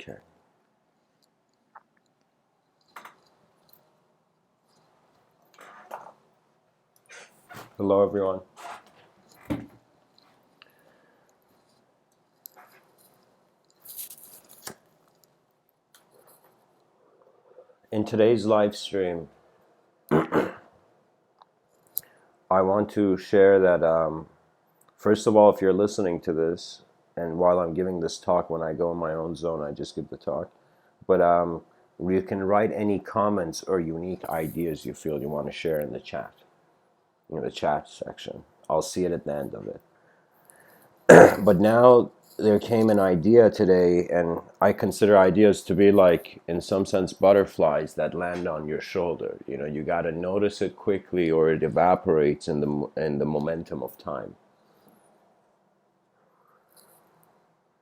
Okay. Hello, everyone. In today's live stream, I want to share that, first of all, if you're listening to this, and while I'm giving this talk, when I go in my own zone, I just give the talk. But you can write any comments or unique ideas you feel you want to share in the chat, in the chat section. I'll see it at the end of it. But now there came an idea today, and I consider ideas to be like, in some sense, butterflies that land on your shoulder. You know, you got to notice it quickly, or it evaporates in the momentum of time.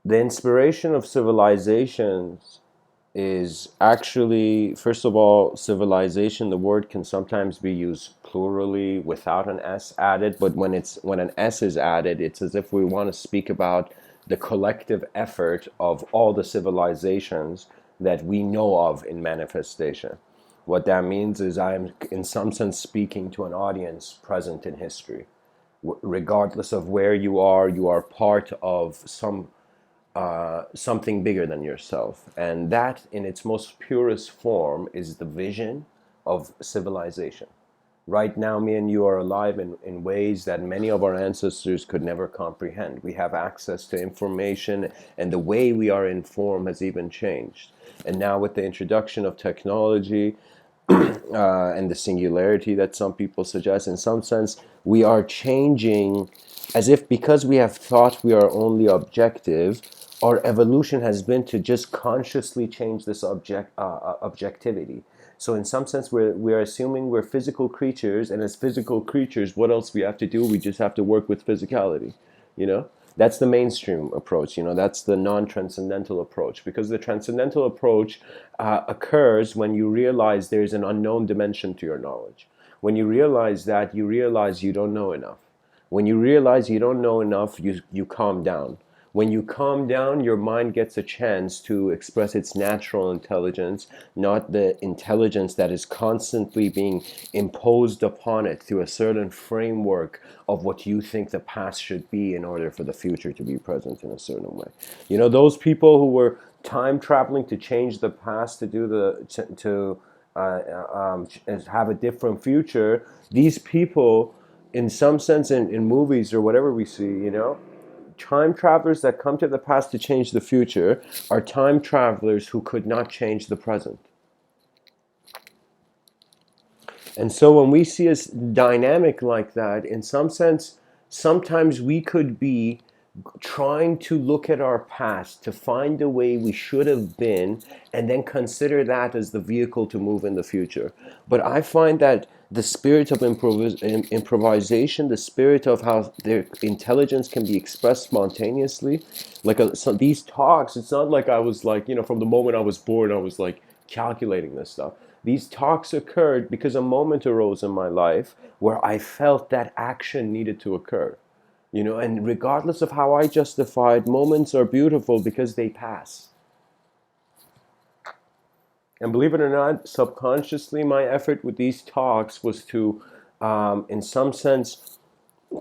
The inspiration of civilizations is actually, first of all, civilization. The word can sometimes be used plurally without an S added, but when an S is added, it's as if we want to speak about the collective effort of all the civilizations that we know of in manifestation. What that means is I'm in some sense speaking to an audience present in history. Regardless of where you are part of something bigger than yourself. And that, in its most purest form, is the vision of civilization. Right now, me and you are alive in ways that many of our ancestors could never comprehend. We have access to information, and the way we are informed has even changed. And now, with the introduction of technology, and the singularity that some people suggest, in some sense, we are changing, as if because we have thought we are only objective, our evolution has been to just consciously change this objectivity. So in some sense, we're assuming we're physical creatures, and as physical creatures, what else we have to do? We just have to work with physicality, you know? That's the mainstream approach, you know, that's the non-transcendental approach, because the transcendental approach occurs when you realize there's an unknown dimension to your knowledge. When you realize that, you realize you don't know enough. When you realize you don't know enough, you calm down. When you calm down, your mind gets a chance to express its natural intelligence, not the intelligence that is constantly being imposed upon it through a certain framework of what you think the past should be in order for the future to be present in a certain way. You know, those people who were time traveling to change the past to do have a different future, these people, in some sense, in movies or whatever we see, you know, time travelers that come to the past to change the future are time travelers who could not change the present. And so when we see a dynamic like that, in some sense, sometimes we could be trying to look at our past to find a way we should have been, and then consider that as the vehicle to move in the future. But I find that the spirit of improvisation, the spirit of how their intelligence can be expressed spontaneously, like so these talks, it's not like I was like, you know, from the moment I was born, I was like calculating this stuff. These talks occurred because a moment arose in my life where I felt that action needed to occur. You know, and regardless of how I justified, moments are beautiful because they pass. And believe it or not, subconsciously, my effort with these talks was to, in some sense,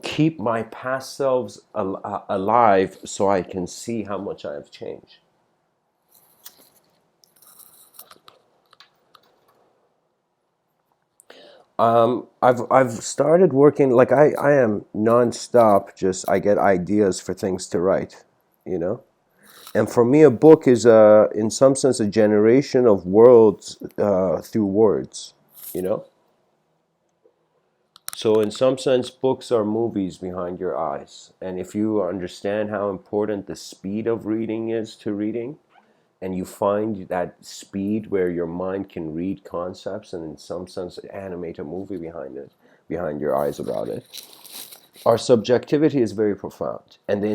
keep my past selves alive so I can see how much I have changed. I've started working, like I am nonstop, just I get ideas for things to write, you know? And for me, a book is, in some sense, a generation of worlds through words, you know? So in some sense, books are movies behind your eyes. And if you understand how important the speed of reading is to reading, and you find that speed where your mind can read concepts and in some sense animate a movie behind it, behind your eyes about it, our subjectivity is very profound. And the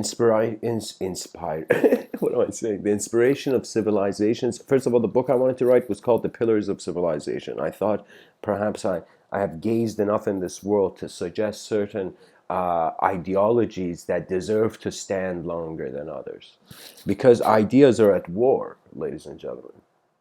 what am I saying? The inspiration of civilizations. First of all, the book I wanted to write was called The Pillars of Civilization. I thought perhaps I have gazed enough in this world to suggest certain ideologies that deserve to stand longer than others. Because ideas are at war, ladies and gentlemen.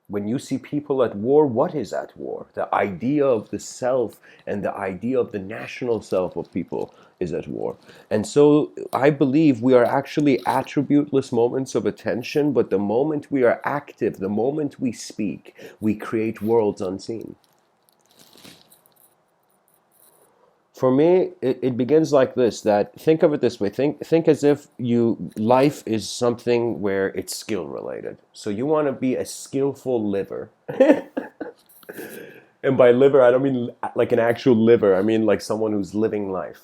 When you see people at war, what is at war? The idea of the self and the idea of the national self of people is at war. And so I believe we are actually attributeless moments of attention, but the moment we are active, the moment we speak, we create worlds unseen. For me, it begins like this, that think of it this way, think as if life is something where it's skill related. So you want to be a skillful liver. And by liver, I don't mean like an actual liver. I mean like someone who's living life.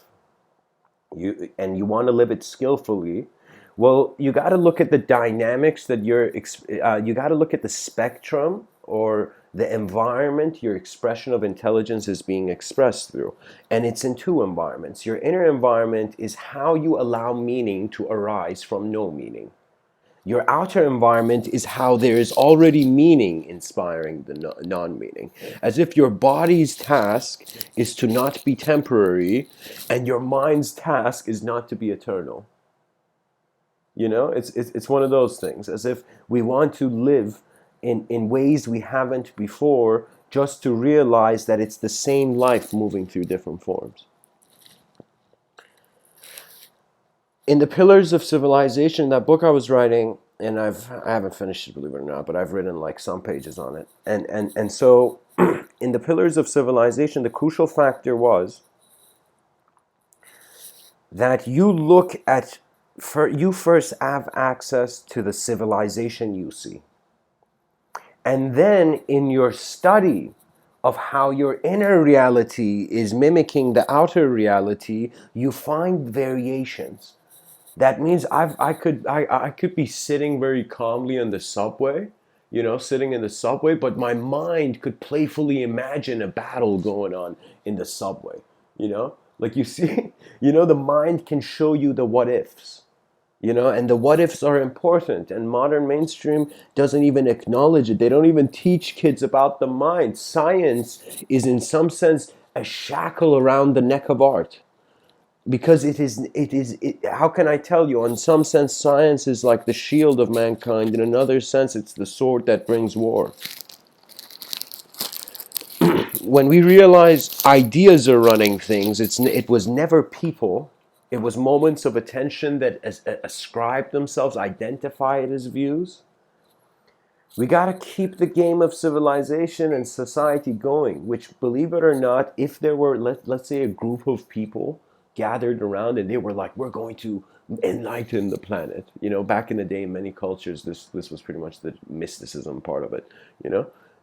You want to live it skillfully. Well, you got to look at the dynamics that you got to look at the spectrum or the environment your expression of intelligence is being expressed through. And it's in two environments. Your inner environment is how you allow meaning to arise from no meaning. Your outer environment is how there is already meaning inspiring the non-meaning. As if your body's task is to not be temporary and your mind's task is not to be eternal. You know, it's one of those things. As if we want to live in ways we haven't before, just to realize that it's the same life moving through different forms. In the Pillars of Civilization, that book I was writing, and I haven't finished it, believe it or not, but I've written like some pages on it. And so in the Pillars of Civilization, the crucial factor was that you first have access to the civilization you see. And then in your study of how your inner reality is mimicking the outer reality, you find variations. That means I could be sitting very calmly in the subway, sitting in the subway, but my mind could playfully imagine a battle going on in the subway, Like you see, the mind can show you the what ifs. And the what ifs are important, and modern mainstream doesn't even acknowledge it. They don't even teach kids about the mind. Science is in some sense a shackle around the neck of art, because how can I tell you, in some sense science is like the shield of mankind, in another sense it's the sword that brings war. When we realize ideas are running things, it was never people. It was moments of attention that ascribe themselves, identify it as views. We got to keep the game of civilization and society going, which, believe it or not, if there were, let's say, a group of people gathered around and they were like, we're going to enlighten the planet. Back in the day, in many cultures, this was pretty much the mysticism part of it,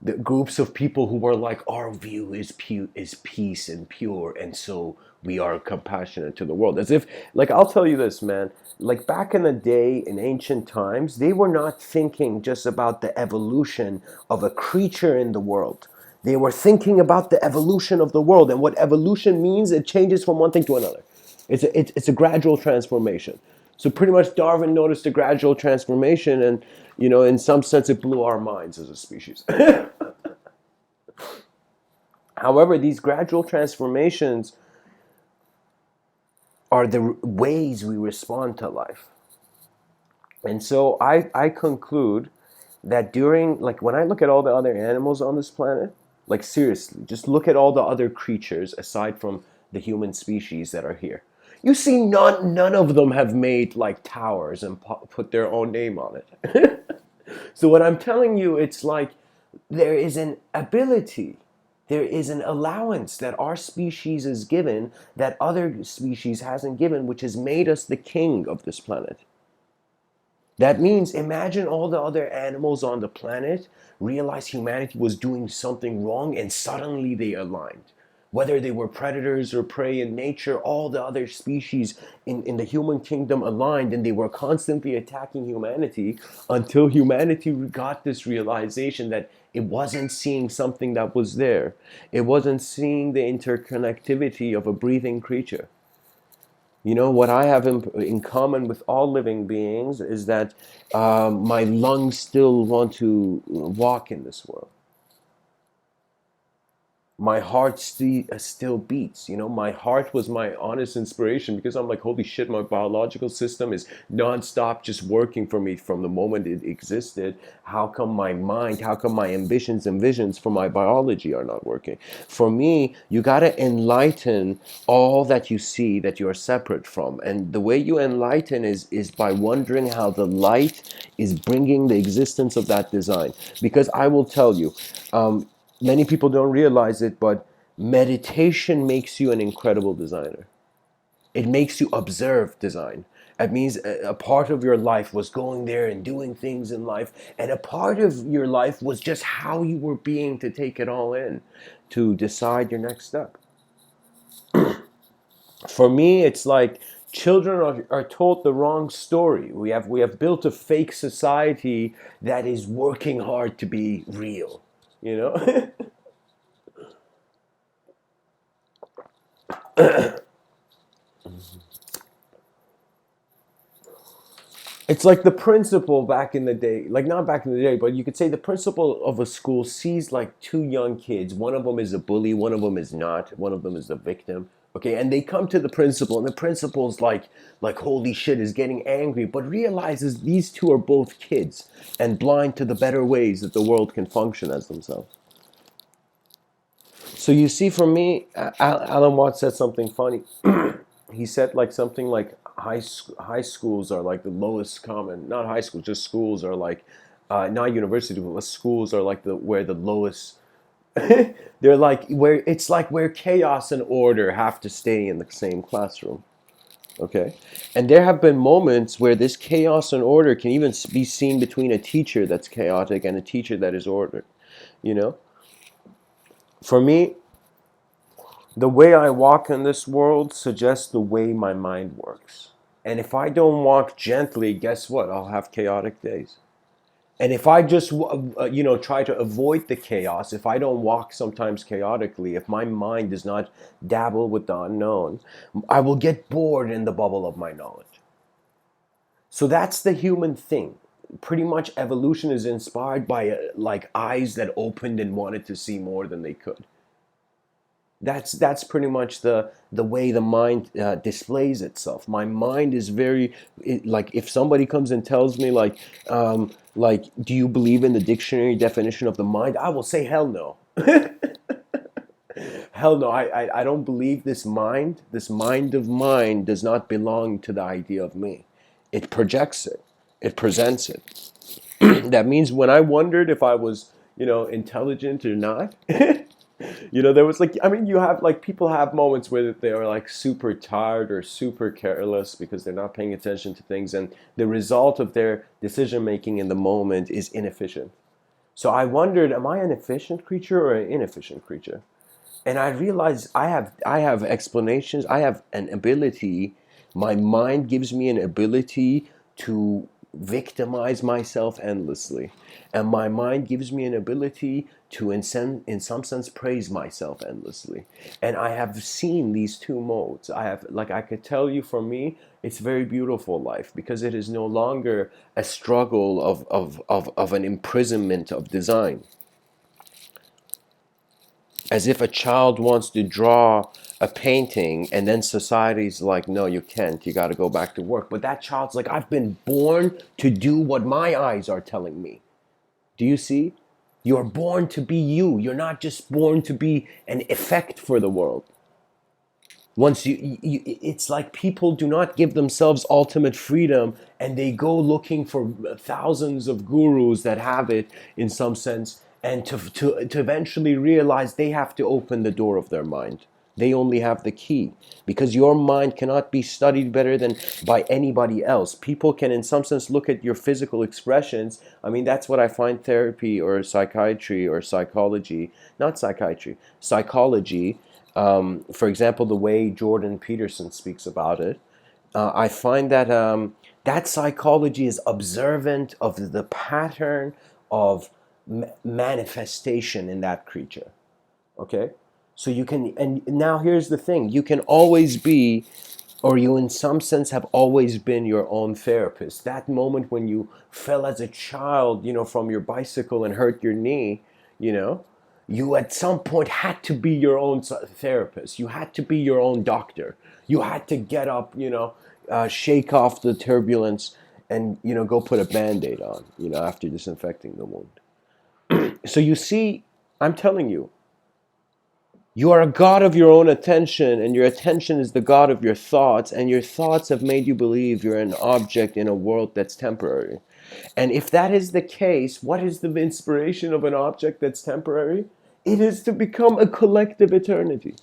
the groups of people who were like, our view is peace and pure, and so we are compassionate to the world. As if, like, I'll tell you this, man, like back in the day, in ancient times, they were not thinking just about the evolution of a creature in the world. They were thinking about the evolution of the world, and what evolution means, it changes from one thing to another. It's a gradual transformation. So pretty much Darwin noticed a gradual transformation, and in some sense it blew our minds as a species. However, these gradual transformations are the ways we respond to life. And so I conclude that when I look at all the other animals on this planet, like seriously, just look at all the other creatures aside from the human species that are here. You see, none of them have made like towers and put their own name on it. So what I'm telling you, it's like there is an ability, there is an allowance that our species is given that other species hasn't given, which has made us the king of this planet. That means, imagine all the other animals on the planet realized humanity was doing something wrong and suddenly they aligned. Whether they were predators or prey in nature, all the other species in the human kingdom aligned, and they were constantly attacking humanity until humanity got this realization that it wasn't seeing something that was there. It wasn't seeing the interconnectivity of a breathing creature. What I have in common with all living beings is that my lungs still want to walk in this world. my heart still beats. You know, my heart was my honest inspiration, because I'm like, holy shit, my biological system is nonstop just working for me from the moment it existed. How come my mind, how come my ambitions and visions for my biology are not working? For me, you got to enlighten all that you see that you're separate from. And the way you enlighten is by wondering how the light is bringing the existence of that design. Because I will tell you, many people don't realize it, but meditation makes you an incredible designer. It makes you observe design. It means a part of your life was going there and doing things in life, and a part of your life was just how you were being to take it all in, to decide your next step. For me, it's like children are told the wrong story. We have built a fake society that is working hard to be real, you know. It's like the principal back in the day, like not back in the day, but you could say the principal of a school sees like two young kids. One of them is a bully, one of them is not, one of them is the victim. Okay, and they come to the principal, and the principal's like holy shit, is getting angry, but realizes these two are both kids and blind to the better ways that the world can function as themselves. So you see, for me, Alan Watts said something funny. He said like something like high schools are like the lowest common, not high schools, just schools are like not university, but schools are like the where the lowest. They're like where it's like where chaos and order have to stay in the same classroom. Okay, and there have been moments where this chaos and order can even be seen between a teacher that's chaotic and a teacher that is ordered. You know, for me, the way I walk in this world suggests the way my mind works. And if I don't walk gently, guess what? I'll have chaotic days. And if I just, try to avoid the chaos, if I don't walk sometimes chaotically, if my mind does not dabble with the unknown, I will get bored in the bubble of my knowledge. So that's the human thing. Pretty much evolution is inspired by like eyes that opened and wanted to see more than they could. That's pretty much the way the mind displays itself. My mind is like if somebody comes and tells me like do you believe in the dictionary definition of the mind, I will say hell no. Hell no, I don't believe this mind of mine does not belong to the idea of me. It projects it, it presents it. That means when I wondered if I was intelligent or not, there was like, I mean, you have like people have moments where they are like super tired or super careless because they're not paying attention to things, and the result of their decision making in the moment is inefficient. So I wondered, am I an efficient creature or an inefficient creature? And I realized I have explanations. I have an ability. My mind gives me an ability to victimize myself endlessly, and my mind gives me an ability to in some sense praise myself endlessly. And I have seen these two modes. I could tell you, for me, it's very beautiful life, because it is no longer a struggle of an imprisonment of design, as if a child wants to draw a painting and then society's like, no, you can't, you got to go back to work. But that child's like, I've been born to do what my eyes are telling me. Do you see? You're born to be you. You're not just born to be an effect for the world. Once it's like people do not give themselves ultimate freedom, and they go looking for thousands of gurus that have it in some sense, and to eventually realize they have to open the door of their mind. They only have the key, because your mind cannot be studied better than by anybody else. People can in some sense look at your physical expressions. I mean, that's what I find therapy or psychiatry or psychology, not psychiatry, psychology, for example, the way Jordan Peterson speaks about it, I find that that psychology is observant of the pattern of manifestation in that creature. Okay? So you can, and now here's the thing, you can always be, or you in some sense have always been your own therapist. That moment when you fell as a child, from your bicycle and hurt your knee, you know, You at some point had to be your own therapist. You had to be your own doctor. You had to get up, shake off the turbulence and, go put a Band-Aid on, after disinfecting the wound. So you see, I'm telling you, you are a god of your own attention, and your attention is the god of your thoughts, and your thoughts have made you believe you're an object in a world that's temporary. And if that is the case, what is the inspiration of an object that's temporary? It is to become a collective eternity.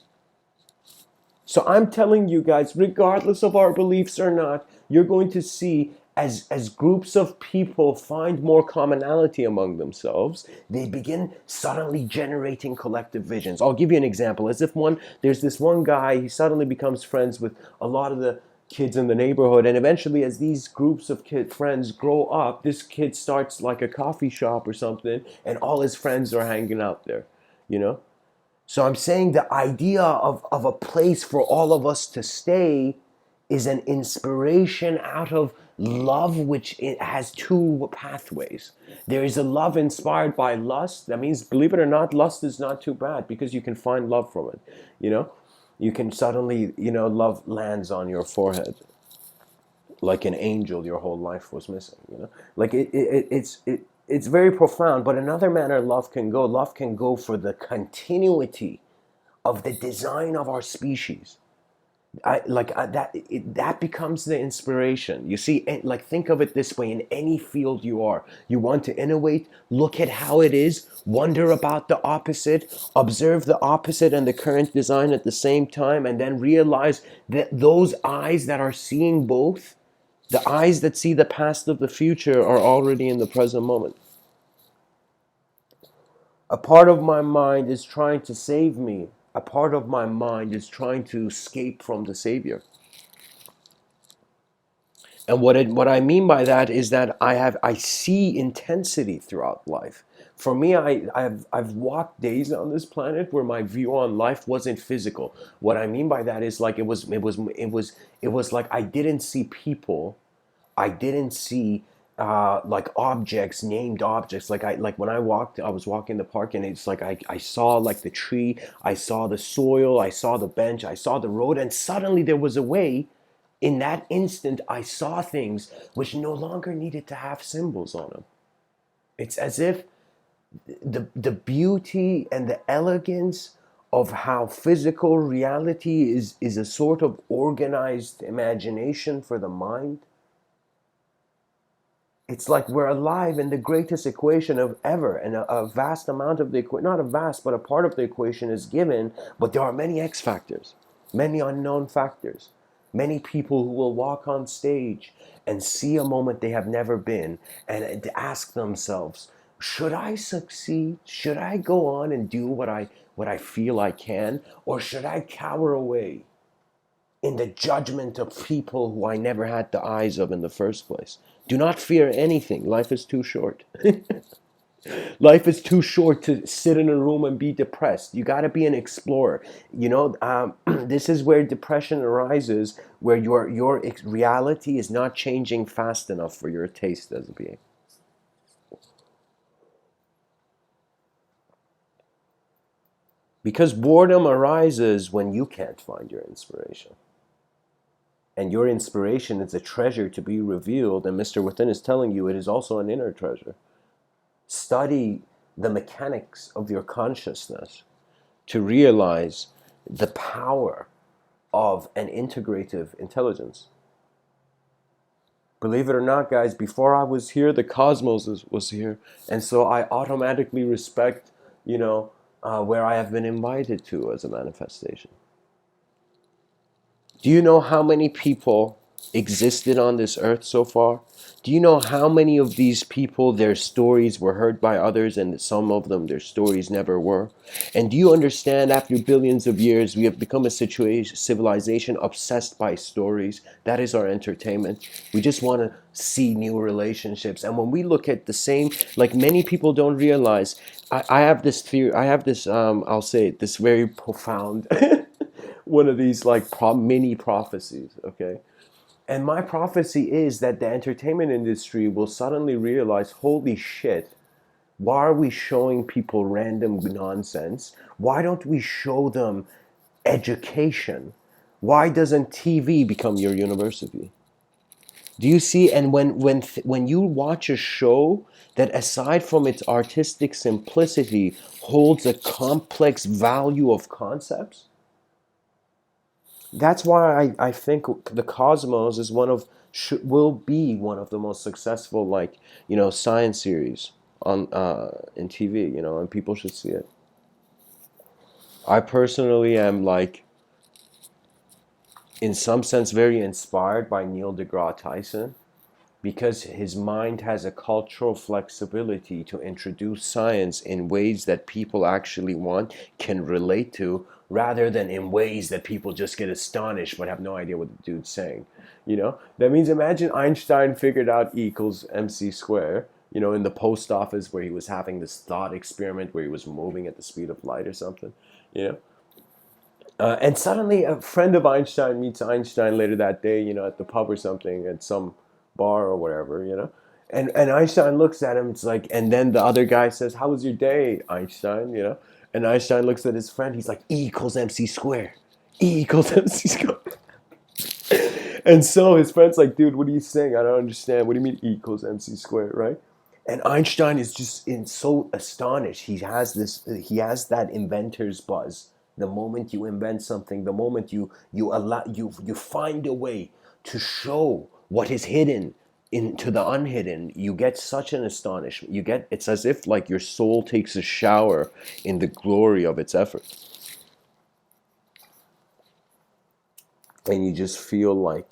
So I'm telling you guys, regardless of our beliefs or not, you're going to see as groups of people find more commonality among themselves, they begin suddenly generating collective visions. I'll give you an example. There's this one guy, he suddenly becomes friends with a lot of the kids in the neighborhood, and eventually as these groups of friends grow up, this kid starts like a coffee shop or something, and all his friends are hanging out there, you know? So I'm saying the idea of a place for all of us to stay is an inspiration out of love, which it has two pathways. There is a love inspired by lust. That means, believe it or not, lust is not too bad because you can find love from it. You know, you can suddenly, love lands on your forehead like an angel your whole life was missing. Like it's very profound. But another manner love can go for the continuity of the design of our species. That becomes the inspiration. You see, like, think of it this way: in any field you want to innovate, look at how it is, wonder about the opposite, observe the opposite and the current design at the same time, and then realize that those eyes that are seeing both, the eyes that see the past of the future, are already in the present moment. A part of my mind is trying to save me. A part of my mind is trying to escape from the Savior. And what I mean by that is that I see intensity throughout life. For me, I've walked days on this planet where my view on life wasn't physical. What I mean by that is, like, it was like I didn't see people. I didn't see like objects, named objects. Like when I was walking the park, and it's like I saw like the tree, I saw the soil, I saw the bench, I saw the road, and suddenly there was a way. In that instant, I saw things which no longer needed to have symbols on them. It's as if the beauty and the elegance of how physical reality is a sort of organized imagination for the mind. It's like we're alive in the greatest equation of ever, and a vast amount of the equation, not a vast, but a part of the equation is given, but there are many X factors, many unknown factors, many people who will walk on stage and see a moment they have never been and ask themselves, should I succeed? Should I go on and do what I feel I can, or should I cower away in the judgment of people who I never had the eyes of in the first place? Do not fear anything. Life is too short. Life is too short to sit in a room and be depressed. You got to be an explorer. This is where depression arises, where your reality is not changing fast enough for your taste as a being. Because boredom arises when you can't find your inspiration. And your inspiration is a treasure to be revealed, and Mr. Within is telling you it is also an inner treasure. Study the mechanics of your consciousness to realize the power of an integrative intelligence. Believe it or not, guys, before I was here, the cosmos was here. And so I automatically respect, where I have been invited to as a manifestation. Do you know how many people existed on this earth so far? Do you know how many of these people, their stories were heard by others, and some of them, their stories never were? And do you understand, after billions of years, we have become a civilization obsessed by stories? That is our entertainment. We just want to see new relationships. And when we look at the same, like, many people don't realize, I have this theory, I'll say it, this very profound one of these like mini prophecies, okay? And my prophecy is that the entertainment industry will suddenly realize, holy shit, Why are we showing people random nonsense? Why don't we show them education? Why doesn't TV become your university? Do you see? And when you watch a show that, aside from its artistic simplicity, holds a complex value of concepts, that's why I think the Cosmos is will be one of the most successful, like, science series on in TV, and people should see it. I personally am, like, in some sense very inspired by Neil deGrasse Tyson, because his mind has a cultural flexibility to introduce science in ways that people actually can relate to, rather than in ways that people just get astonished but have no idea what the dude's saying. That means, imagine Einstein figured out E equals mc square, in the post office, where he was having this thought experiment where he was moving at the speed of light or something. you know and suddenly a friend of Einstein meets Einstein later that day, at the pub or something, at some bar or whatever, And Einstein looks at him, it's like, and then the other guy says, "How was your day, Einstein?" And Einstein looks at his friend, he's like, "E equals MC squared. E equals MC squared." And so his friend's like, "Dude, what are you saying? I don't understand. What do you mean E equals MC squared, right?" And Einstein is just so astonished. He has that inventor's buzz. The moment you invent something, the moment you find a way to show what is hidden into the unhidden, you get such an astonishment. It's as if, like, your soul takes a shower in the glory of its effort. And you just feel like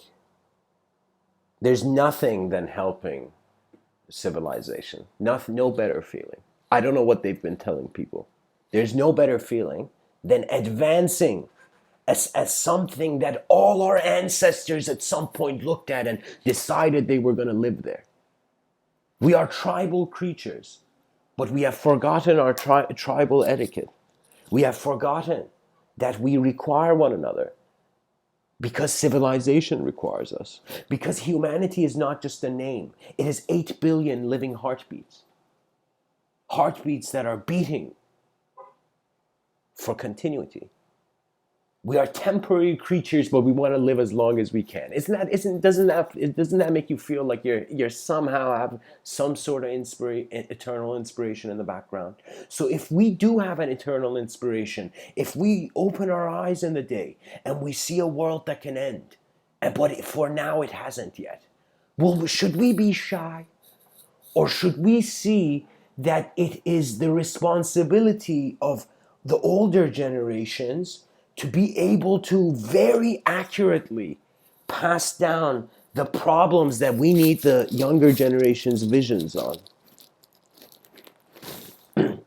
there's nothing than helping civilization. No better feeling. I don't know what they've been telling people. There's no better feeling than advancing as something that all our ancestors at some point looked at and decided they were going to live there. We are tribal creatures, but we have forgotten our tribal etiquette. We have forgotten that we require one another, because civilization requires us. Because humanity is not just a name. It is 8 billion living heartbeats. Heartbeats that are beating for continuity. We are temporary creatures, but we want to live as long as we can. Doesn't that make you feel like you're somehow have some sort of eternal inspiration in the background? So if we do have an eternal inspiration, if we open our eyes in the day and we see a world that can end, but for now it hasn't yet, well, should we be shy? Or should we see that it is the responsibility of the older generations to be able to very accurately pass down the problems that we need the younger generation's visions on?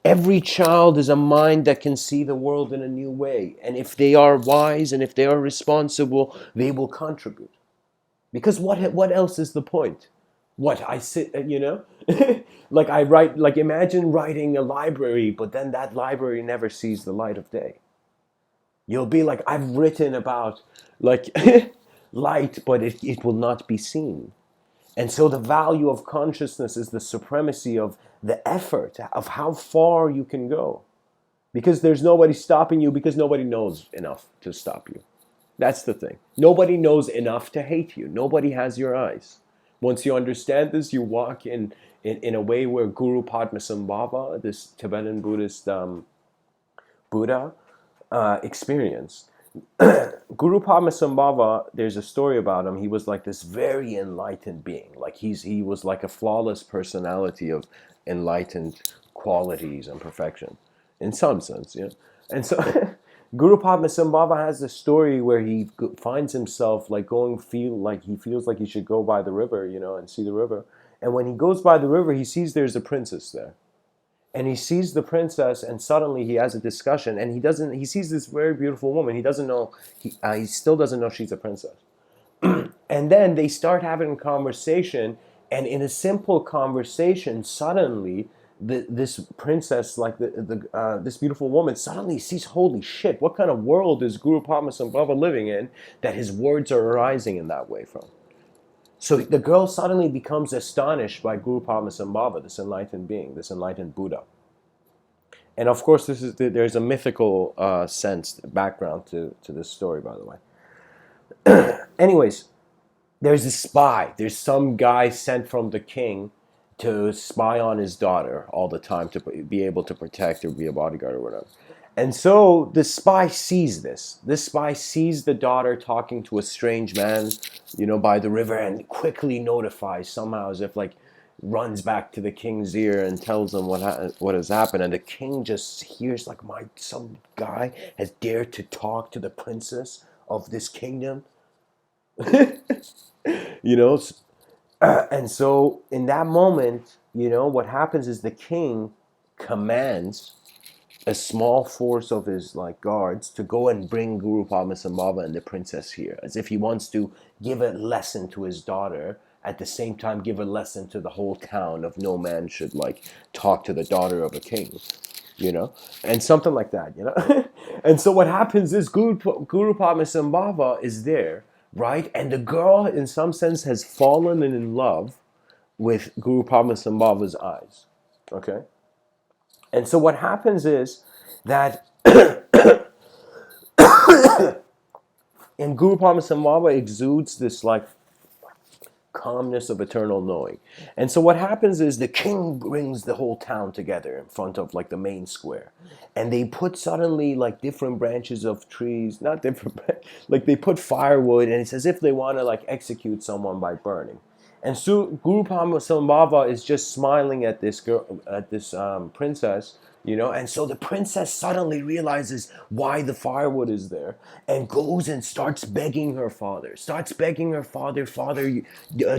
Every child is a mind that can see the world in a new way. And if they are wise and if they are responsible, they will contribute. Because what else is the point? What I sit, like I write, like imagine writing a library, but then that library never sees the light of day. You'll be like, I've written about, like, light, but it will not be seen. And so the value of consciousness is the supremacy of the effort, of how far you can go. Because there's nobody stopping you, because nobody knows enough to stop you. That's the thing. Nobody knows enough to hate you. Nobody has your eyes. Once you understand this, you walk in a way where Guru Padmasambhava, this Tibetan Buddhist Buddha, experienced. Guru Padmasambhava, there's a story about him. He was like this very enlightened being. Like he was like a flawless personality of enlightened qualities and perfection, in some sense, And so Guru Padmasambhava has this story where he finds himself like he feels like he should go by the river, and see the river. And when he goes by the river, he sees there's a princess there. And he sees the princess, and suddenly he has a discussion, and he sees this very beautiful woman. He doesn't know, he still doesn't know she's a princess. And then they start having a conversation, and in a simple conversation, suddenly this princess, like this beautiful woman, suddenly sees, holy shit, what kind of world is Guru Padmasambhava living in that his words are arising in that way from? So the girl suddenly becomes astonished by Guru Padmasambhava, this enlightened being, this enlightened Buddha. And of course, there's a mythical sense, background to this story, by the way. Anyways, there's a spy. There's some guy sent from the king to spy on his daughter all the time, to be able to protect or be a bodyguard or whatever. And so the spy sees this. This spy sees the daughter talking to a strange man, by the river, and quickly notifies somehow, as if like runs back to the king's ear and tells him what has happened. And the king just hears like, some guy has dared to talk to the princess of this kingdom. you know and so in that moment, what happens is the king commands a small force of his like guards to go and bring Guru Padmasambhava and the princess here, as if he wants to give a lesson to his daughter, at the same time give a lesson to the whole town of no man should like talk to the daughter of a king, and something like that, and so what happens is Guru Padmasambhava is there, right? And the girl, in some sense, has fallen in love with Guru Padmasambhava's eyes. Okay? And so what happens is that and Guru Padmasambhava exudes this like calmness of eternal knowing. And so what happens is the king brings the whole town together in front of like the main square. And they put suddenly like different branches of trees, not different, like they put firewood, and it's as if they want to like execute someone by burning. And so Guru Padmasambhava is just smiling at this girl, at this princess, and so the princess suddenly realizes why the firewood is there, and goes and starts begging her father, Father,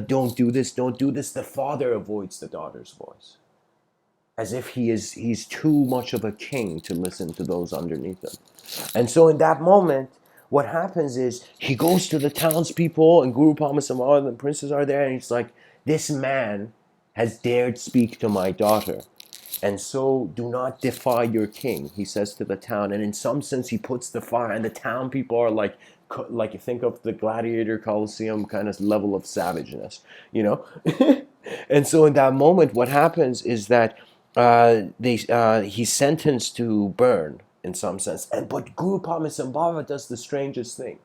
don't do this, don't do this. The father avoids the daughter's voice, as if he's too much of a king to listen to those underneath him. And so in that moment, what happens is he goes to the townspeople, and Guru Padmasambhava and the princes are there, and he's like, this man has dared speak to my daughter, and so do not defy your king, he says to the town. And in some sense, he puts the fire, and the town people are like you think of the Gladiator Coliseum kind of level of savageness, And so in that moment, what happens is that he's sentenced to burn, in some sense. But Guru Padmasambhava does the strangest thing,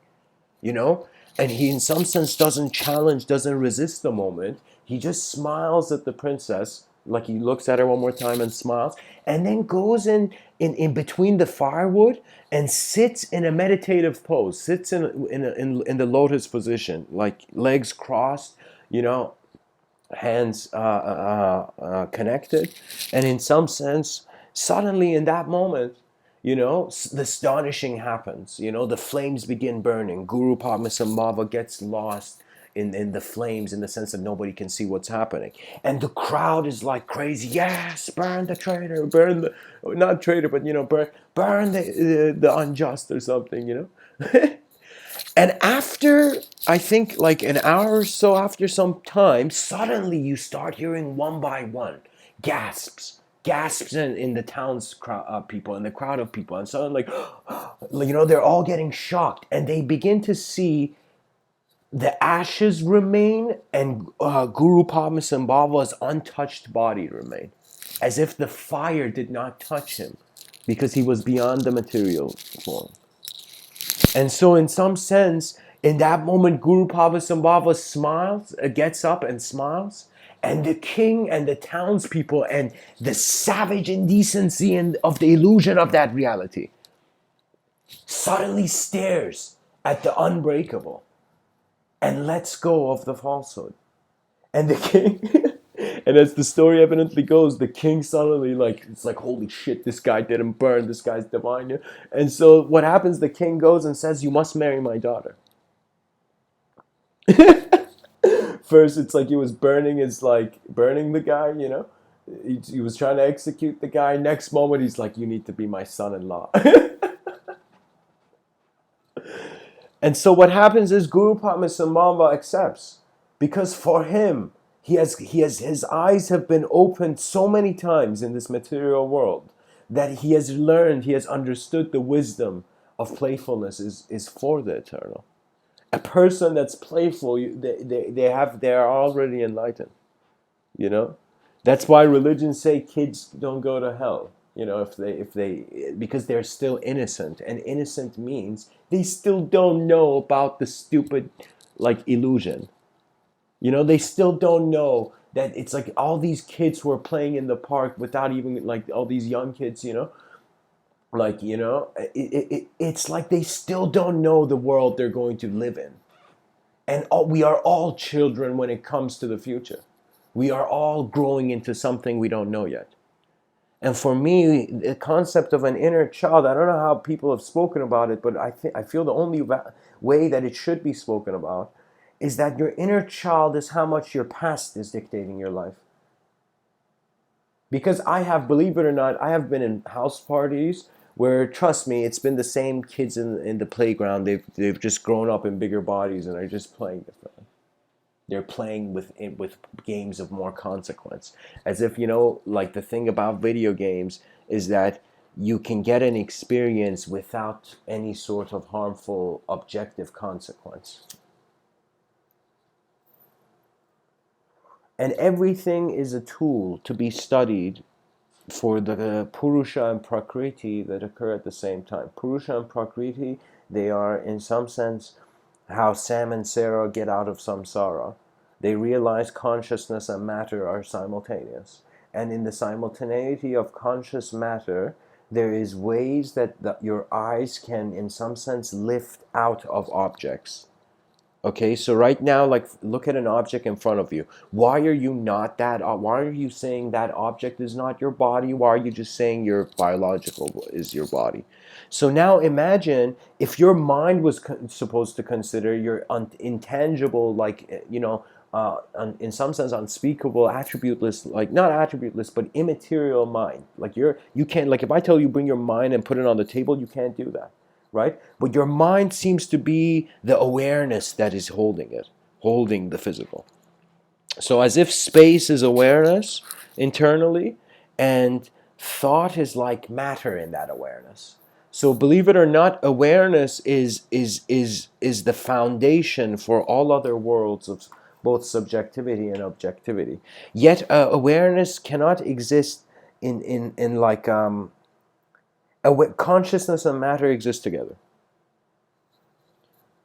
and he in some sense doesn't resist the moment. He just smiles at the princess, like he looks at her one more time and smiles, and then goes in between the firewood and sits in a meditative pose, sits in the lotus position, like legs crossed, hands connected. And in some sense, suddenly in that moment, the astonishing happens. The flames begin burning. Guru Padmasambhava gets lost in the flames, in the sense that nobody can see what's happening. And the crowd is like crazy. Yes, burn the traitor, burn the, not traitor, but, burn the unjust or something, And after, I think, like an hour or so, after some time, suddenly you start hearing one by one gasps in the town's people, in the crowd of people. And suddenly, they're all getting shocked, and they begin to see the ashes remain, and Guru Padmasambhava's untouched body remain, as if the fire did not touch him, because he was beyond the material form. And so in some sense, in that moment, Guru Padmasambhava smiles, gets up and smiles, and the king and the townspeople and the savage indecency of the illusion of that reality suddenly stares at the unbreakable and lets go of the falsehood. And the king, and as the story evidently goes, the king suddenly, it's like, holy shit, this guy didn't burn, this guy's divine. And so what happens, the king goes and says, you must marry my daughter. First, it's like he was burning the guy, He was trying to execute the guy. Next moment, he's like, you need to be my son-in-law. And so what happens is Guru Padmasambhava accepts, because for him, his eyes have been opened so many times in this material world that he has understood the wisdom of playfulness is for the eternal. A person that's playful, they're already enlightened. You know, that's why religions say kids don't go to hell. You know, if they because they're still innocent, and innocent means they still don't know about the stupid like illusion. You know, they still don't know that it's like all these kids who are playing in the park without even like all these young kids. You know, like it's like they still don't know the world they're going to live in, and we are all children when it comes to the future. We are all growing into something we don't know yet. And for me, the concept of an inner child, I don't know how people have spoken about it, but I feel the only way that it should be spoken about is that your inner child is how much your past is dictating your life. Because I have, believe it or not, I have been in house parties where, trust me, it's been the same kids in the playground. They've just grown up in bigger bodies and are just playing differently. They're playing with games of more consequence, as if, you know, like the thing about video games is that you can get an experience without any sort of harmful objective consequence. And everything is a tool to be studied for the Purusha and Prakriti that occur at the same time. Purusha and Prakriti, they are in some sense how Sam and Sarah get out of samsara. They realize consciousness and matter are simultaneous. And in the simultaneity of conscious matter, there is ways that your eyes can, in some sense, lift out of objects. Okay, so right now, like, look at an object in front of you. Why are you not that? Why are you saying that object is not your body? Why are you just saying your biological is your body? So now imagine if your mind was supposed to consider your intangible, like, in some sense unspeakable, attributeless, like not attributeless, but immaterial mind. Like you can't, like if I tell you bring your mind and put it on the table, you can't do that. Right? But your mind seems to be the awareness that is holding it, holding the physical. So as if space is awareness internally, and thought is like matter in that awareness. So believe it or not, awareness is the foundation for all other worlds of both subjectivity and objectivity. Yet awareness cannot exist in like consciousness and matter exist together.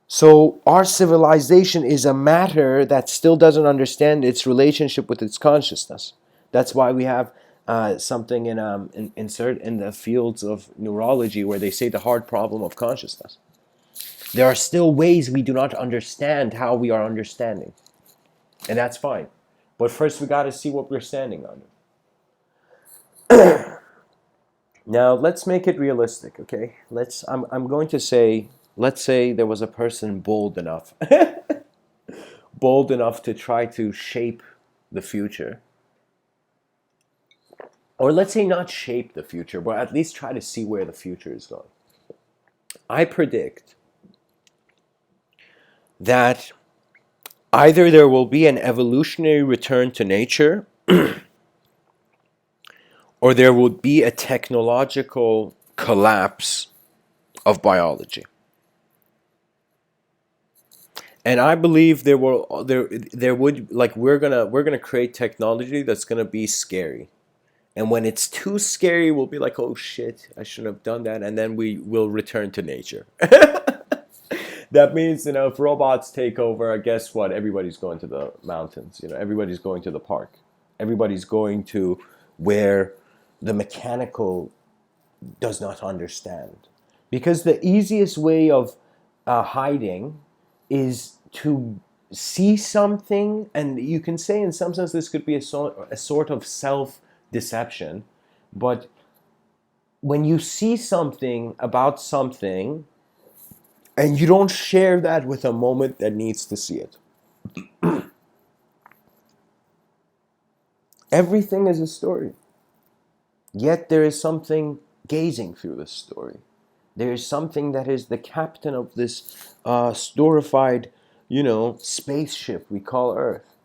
So our civilization is a matter that still doesn't understand its relationship with its consciousness. That's why we have something insert in the fields of neurology where they say the hard problem of consciousness. There are still ways we do not understand how we are understanding, and that's fine. But first, we got to see what we're standing on. Now let's make it realistic, okay? I'm going to say, let's say there was a person bold enough bold enough to try to shape the future. Or let's say not shape the future, but at least try to see where the future is going. I predict that either there will be an evolutionary return to nature or there would be a technological collapse of biology. And I believe there would, like, we're gonna create technology that's gonna be scary. And when it's too scary, we'll be like, oh shit, I shouldn't have done that, and then we will return to nature. That means, if robots take over, guess what? Everybody's going to the mountains. Everybody's going to the park. Everybody's going to where the mechanical does not understand. Because the easiest way of hiding is to see something, and you can say in some sense this could be a sort of self-deception, but when you see something about something and you don't share that with a moment that needs to see it, everything is a story. Yet there is something gazing through this story. There is something that is the captain of this storified, spaceship we call Earth.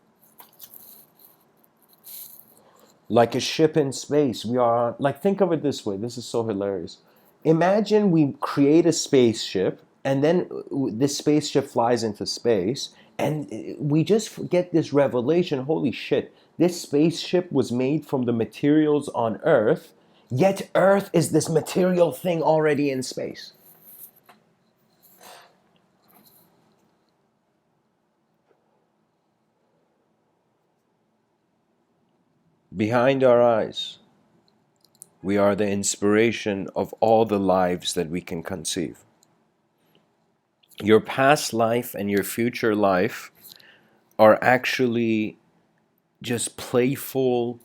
Like a ship in space, we are, like, think of it this way. This is so hilarious. Imagine we create a spaceship And then this spaceship flies into space, and we just get this revelation, holy shit, this spaceship was made from the materials on Earth, yet Earth is this material thing already in space. Behind our eyes, we are the inspiration of all the lives that we can conceive. Your past life and your future life are actually just playful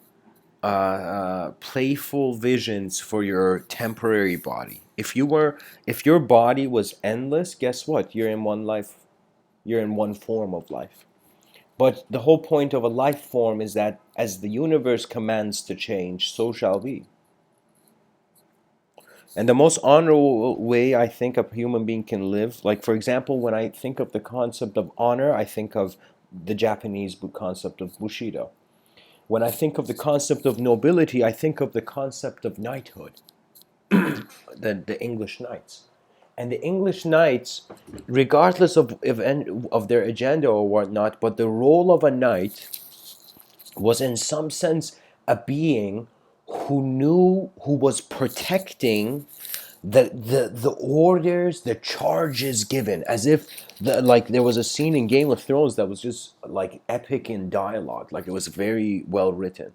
visions for your temporary body. If your body was endless, guess what? You're in one life. You're in one form of life. But the whole point of a life form is that as the universe commands to change, so shall we. And the most honorable way I think a human being can live, like for example, when I think of the concept of honor, I think of the Japanese concept of Bushido. When I think of the concept of nobility, I think of the concept of knighthood, the English knights. And the English knights, regardless of their agenda or whatnot, but the role of a knight was in some sense a being who was protecting the orders, the charges given, as if like there was a scene in Game of Thrones that was just like epic in dialogue, like it was very well written.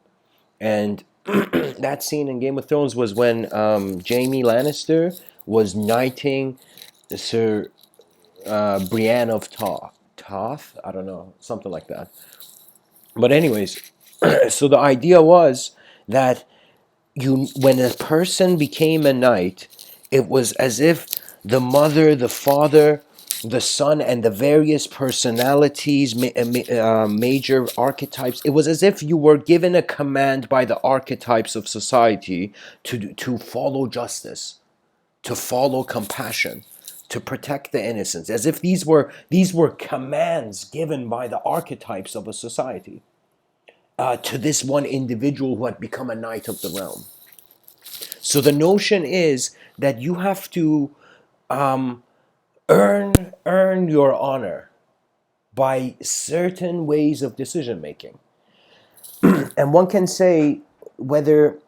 And that scene in Game of Thrones was when Jaime Lannister was knighting Sir Brienne of Toth, I don't know, something like that. But anyways, so the idea was that when a person became a knight, it was as if the mother, the father, the son, and the various personalities, major archetypes, it was as if you were given a command by the archetypes of society to follow justice, to follow compassion, to protect the innocents, as if these were commands given by the archetypes of a society to this one individual who had become a knight of the realm. So the notion is that you have to um, earn your honor by certain ways of decision making. And one can say whether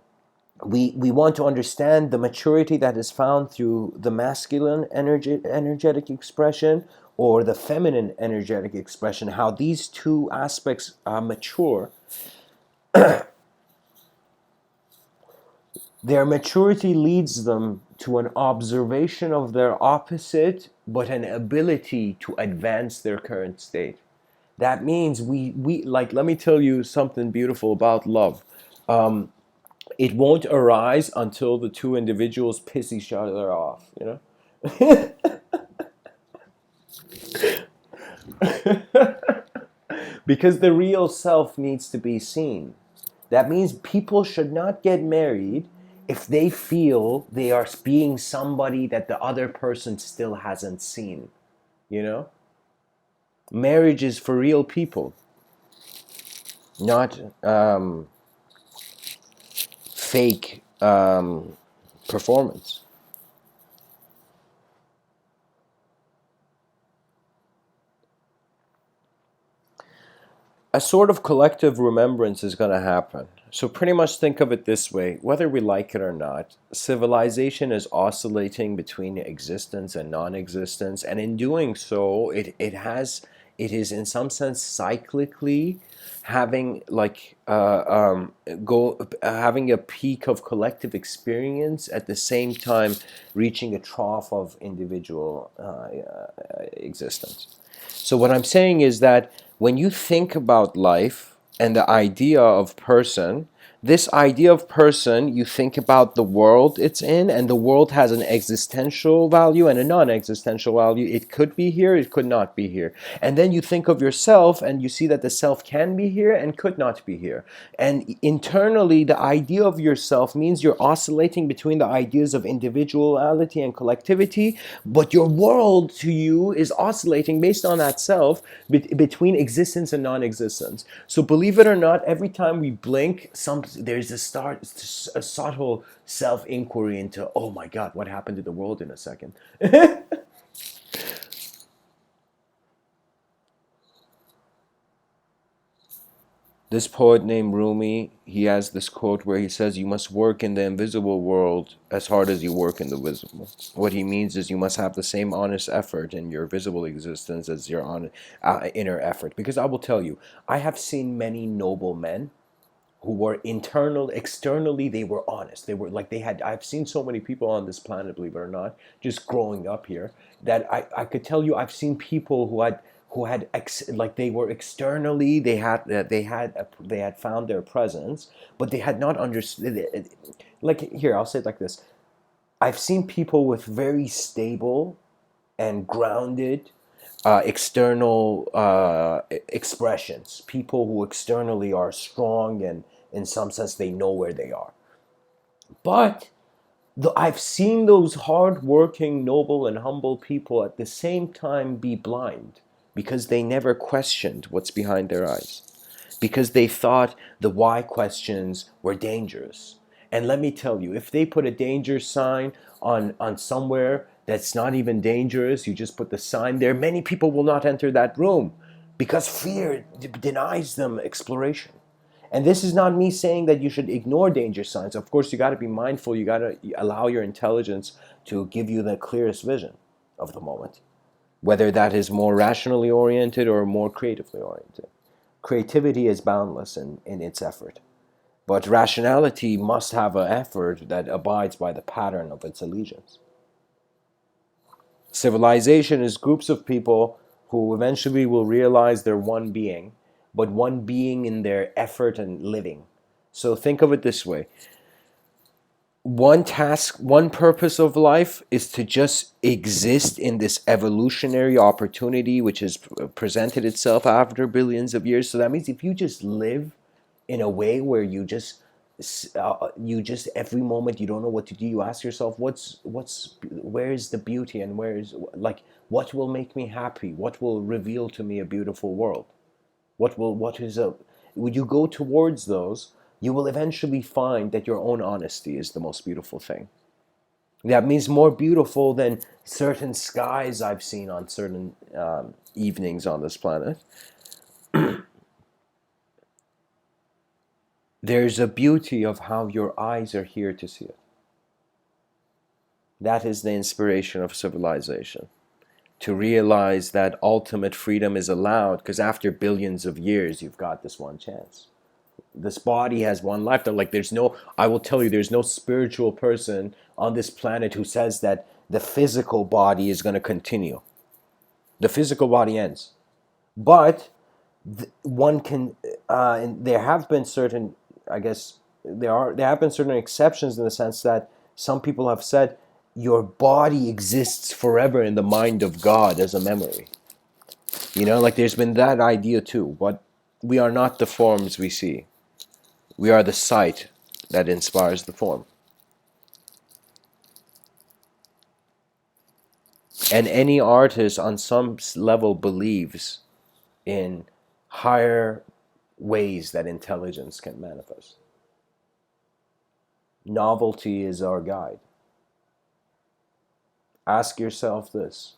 we want to understand the maturity that is found through the masculine energetic expression or the feminine energetic expression, how these two aspects mature. Their maturity leads them to an observation of their opposite, but an ability to advance their current state. That means we like, let me tell you something beautiful about love. It won't arise until the two individuals piss each other off, you know? Because the real self needs to be seen. That means people should not get married if they feel they are being somebody that the other person still hasn't seen, you know? Marriage is for real people, not fake performance. A sort of collective remembrance is going to happen. So pretty much think of it this way, whether we like it or not, civilization is oscillating between existence and non-existence, and in doing so, it is in some sense cyclically having like having a peak of collective experience at the same time reaching a trough of individual existence. So what I'm saying is that when you think about life and the idea of person, this idea of person, you think about the world it's in, and the world has an existential value and a non-existential value. It could be here, it could not be here. And then you think of yourself and you see that the self can be here and could not be here. And internally, the idea of yourself means you're oscillating between the ideas of individuality and collectivity, but your world to you is oscillating based on that self between existence and non-existence. So believe it or not, every time we blink, there's a subtle self-inquiry into, oh my God, what happened to the world in a second? This poet named Rumi, he has this quote where he says, "You must work in the invisible world as hard as you work in the visible." What he means is you must have the same honest effort in your visible existence as your inner effort. Because I will tell you, I have seen many noble men who were externally, they were honest. They were like, I've seen so many people on this planet, believe it or not, just growing up here, that I could tell you, I've seen people like they were externally, they had found their presence, but they had not understood it. Like, here, I'll say it like this. I've seen people with very stable and grounded external expressions. People who externally are strong and in some sense they know where they are. But I've seen those hard-working, noble, and humble people at the same time be blind because they never questioned what's behind their eyes, because they thought the why questions were dangerous. And let me tell you, if they put a danger sign on somewhere that's not even dangerous, you just put the sign there, many people will not enter that room because fear denies them exploration. And this is not me saying that you should ignore danger signs. Of course, you got to be mindful. You got to allow your intelligence to give you the clearest vision of the moment, whether that is more rationally oriented or more creatively oriented. Creativity is boundless in its effort, but rationality must have an effort that abides by the pattern of its allegiance. Civilization is groups of people who eventually will realize they're one being, but one being in their effort and living. So think of it this way. One task, one purpose of life is to just exist in this evolutionary opportunity which has presented itself after billions of years. So that means if you just live in a way where you just every moment you don't know what to do, you ask yourself, where is the beauty, and where is, like, what will make me happy, what will reveal to me a beautiful world, what is a would you go towards those, you will eventually find that your own honesty is the most beautiful thing. That means more beautiful than certain skies I've seen on certain evenings on this planet. There's a beauty of how your eyes are here to see it. That is the inspiration of civilization. To realize that ultimate freedom is allowed, because after billions of years, you've got this one chance. This body has one life. Like, I will tell you, there's no spiritual person on this planet who says that the physical body is going to continue. The physical body ends. But one can, and there have been certain, I guess, there have been certain exceptions in the sense that some people have said your body exists forever in the mind of God as a memory. Like, there's been that idea too. But we are not the forms we see. We are the sight that inspires the form. And any artist on some level believes in higher ways that intelligence can manifest. Novelty is our guide. Ask yourself this.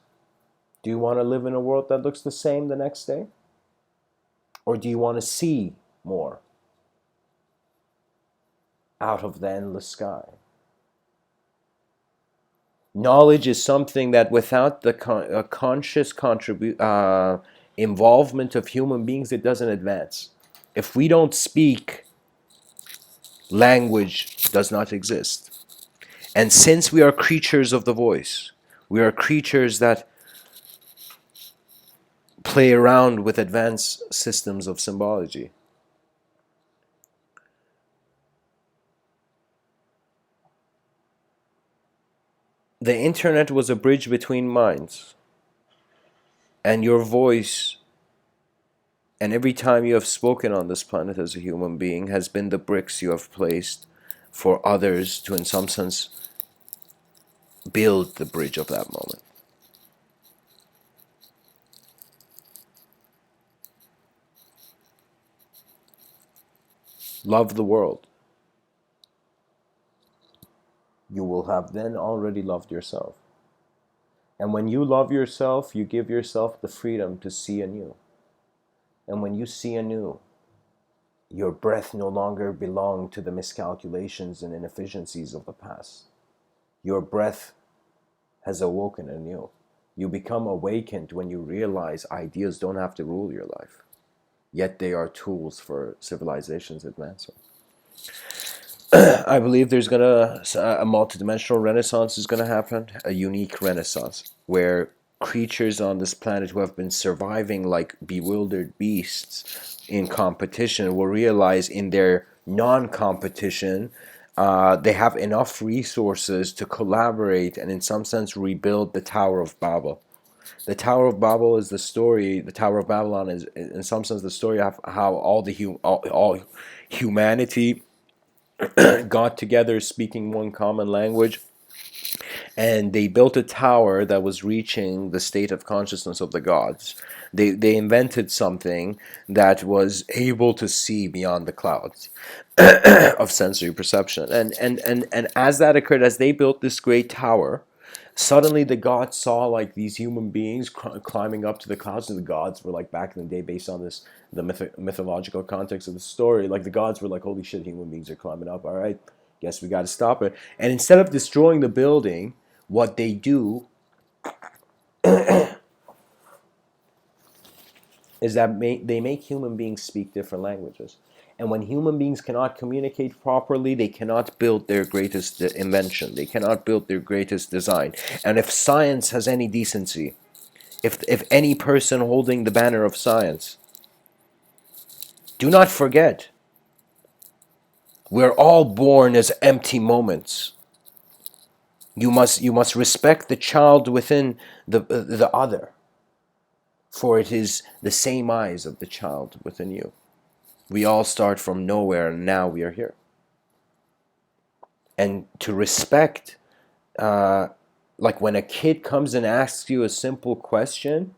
Do you want to live in a world that looks the same the next day? Or do you want to see more out of the endless sky? Knowledge is something that without the conscious involvement of human beings, it doesn't advance. If we don't speak, language does not exist. And since we are creatures of the voice, we are creatures that play around with advanced systems of symbology. The internet was a bridge between minds, and your voice, and every time you have spoken on this planet as a human being, has been the bricks you have placed for others to, in some sense, build the bridge of that moment. Love the world. You will have then already loved yourself. And when you love yourself, you give yourself the freedom to see anew. And when you see anew, Your breath no longer belonged to the miscalculations and inefficiencies of the past. Your breath has awoken anew. You become awakened when you realize ideas don't have to rule your life, yet they are tools for civilization's advancement. I believe there's gonna a multidimensional renaissance is gonna happen, a unique renaissance where creatures on this planet who have been surviving like bewildered beasts in competition will realize in their non-competition they have enough resources to collaborate and in some sense rebuild the Tower of Babel. The Tower of Babel is the story. The Tower of Babylon is, in some sense, the story of how all humanity got together, speaking one common language, and they built a tower that was reaching the state of consciousness of the gods. They invented something that was able to see beyond the clouds of sensory perception. And as that occurred, as they built this great tower, suddenly the gods saw like these human beings climbing up to the clouds, and the gods were like, back in the day, based on this the mythological context of the story, like the gods were like, holy shit, human beings are climbing up, all right, guess we got to stop it. And instead of destroying the building, what they do is that they make human beings speak different languages. And when human beings cannot communicate properly, they cannot build their greatest invention. They cannot build their greatest design. And if science has any decency, if any person holding the banner of science, do not forget, we're all born as empty moments. You must respect the child within the other, for it is the same eyes of the child within you. We all start from nowhere, and now we are here. And to respect, like when a kid comes and asks you a simple question,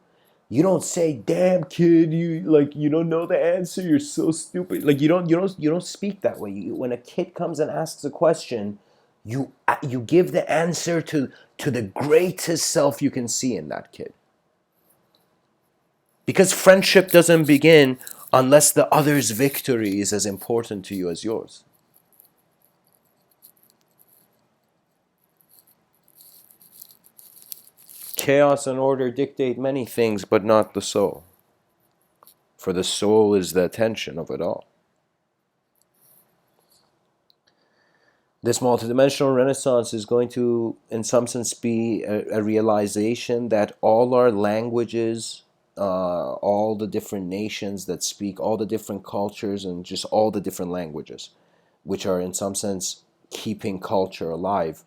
you don't say, "Damn kid, you don't know the answer. You're so stupid." Like you don't speak that way. When a kid comes and asks a question, you give the answer to the greatest self you can see in that kid. Because friendship doesn't begin unless the other's victory is as important to you as yours. Chaos and order dictate many things, but not the soul. For the soul is the attention of it all. This multidimensional renaissance is going to, in some sense, be a realization that all our languages, all the different nations that speak, all the different cultures, and just all the different languages, which are in some sense keeping culture alive,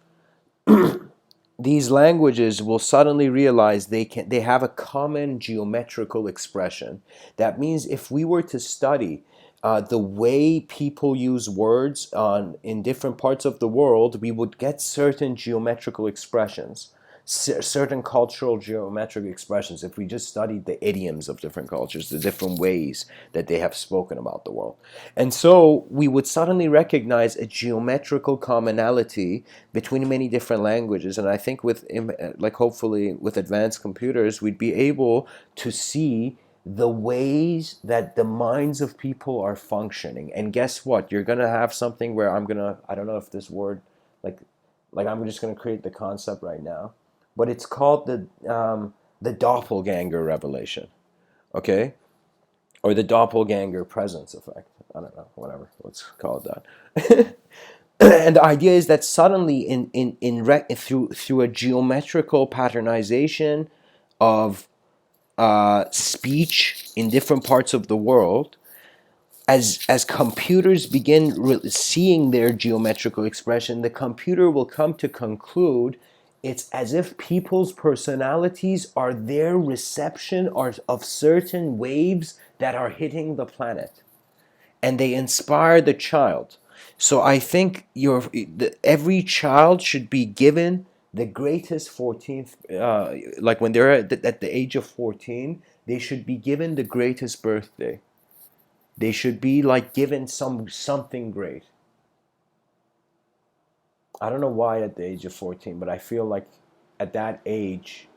these languages will suddenly realize they have a common geometrical expression. That means if we were to study the way people use words in different parts of the world, we would get certain geometrical expressions, certain cultural geometric expressions, if we just studied the idioms of different cultures, the different ways that they have spoken about the world. And so we would suddenly recognize a geometrical commonality between many different languages. And I think hopefully with advanced computers, we'd be able to see the ways that the minds of people are functioning. And guess what? You're going to have something where I don't know if this word, like I'm just going to create the concept right now, but it's called the doppelganger revelation, okay? Or the doppelganger presence effect. I don't know, whatever, let's call it that. And the idea is that suddenly through a geometrical patternization of speech in different parts of the world, as computers begin seeing their geometrical expression, the computer will come to conclude it's as if people's personalities are their reception of certain waves that are hitting the planet, and they inspire the child. So I think every child should be given the greatest 14th, like when they're at the age of 14, they should be given the greatest birthday. They should be like given something great. I don't know why at the age of 14, but I feel like at that age,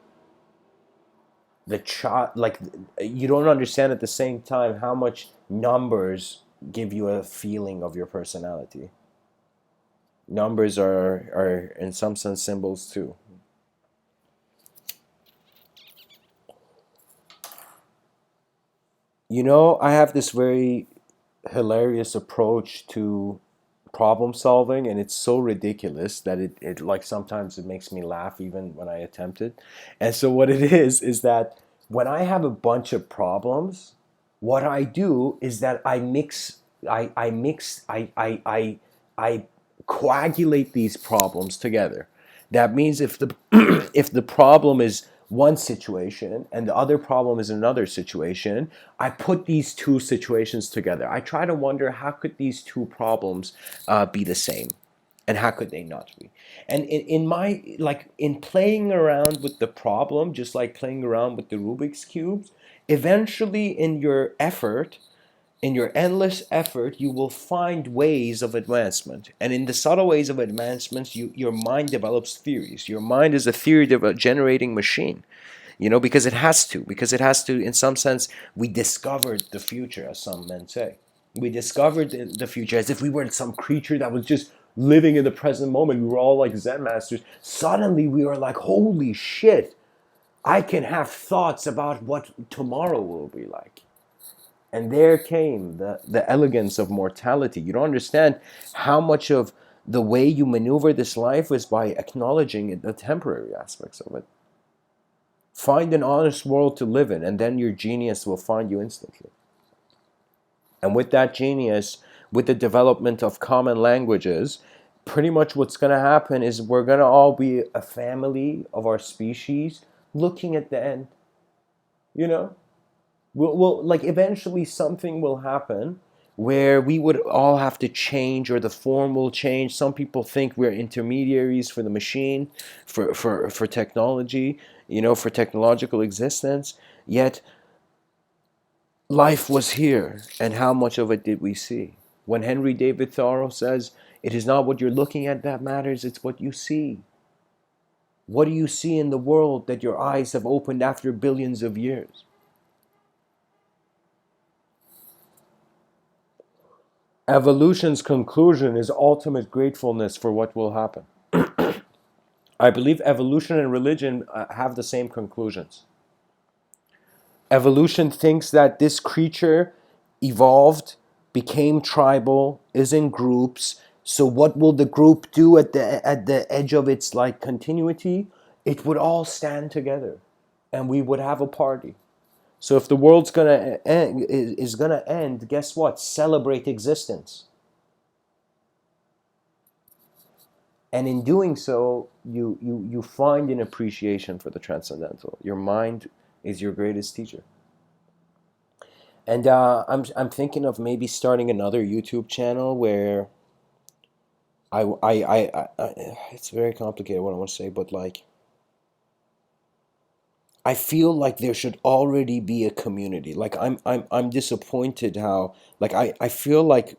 the child, like, you don't understand at the same time how much numbers give you a feeling of your personality. Numbers are in some sense symbols too. You know, I have this very hilarious approach to problem solving, and it's so ridiculous that it like sometimes it makes me laugh even when I attempt it. And so what it is that when I have a bunch of problems, what I do is that I coagulate these problems together. That means if the if the problem is one situation and the other problem is another situation, I put these two situations together. I try to wonder how could these two problems be the same, and how could they not be? And in my like in playing around with the problem, just like playing around with the Rubik's cubes, eventually in your endless effort, you will find ways of advancement. And in the subtle ways of advancements, your mind develops theories. Your mind is a theory generating machine, you know, because it has to, in some sense, we discovered the future, as some men say. We discovered the future as if we were some creature that was just living in the present moment. We were all like Zen masters. Suddenly we were like, holy shit, I can have thoughts about what tomorrow will be like. And there came the elegance of mortality. You don't understand how much of the way you maneuver this life is by acknowledging the temporary aspects of it. Find an honest world to live in, and then your genius will find you instantly. And with that genius, with the development of common languages, pretty much what's going to happen is we're going to all be a family of our species looking at the end. You know, we'll like eventually something will happen where we would all have to change, or the form will change. Some people think we're intermediaries for the machine, for technology, you know, for technological existence. Yet life was here, and how much of it did we see? When Henry David Thoreau says, it is not what you're looking at that matters, it's what you see. What do you see in the world that your eyes have opened after billions of years? Evolution's conclusion is ultimate gratefulness for what will happen. I believe evolution and religion have the same conclusions. Evolution thinks that this creature evolved, became tribal, is in groups. So what will the group do at the edge of its like continuity? It would all stand together, and we would have a party. So if the world's gonna end, is gonna end, guess what? Celebrate existence. And in doing so, you find an appreciation for the transcendental. Your mind is your greatest teacher. And I'm thinking of maybe starting another YouTube channel where it's very complicated what I want to say, but like I feel like there should already be a community. Like I'm disappointed how like I feel like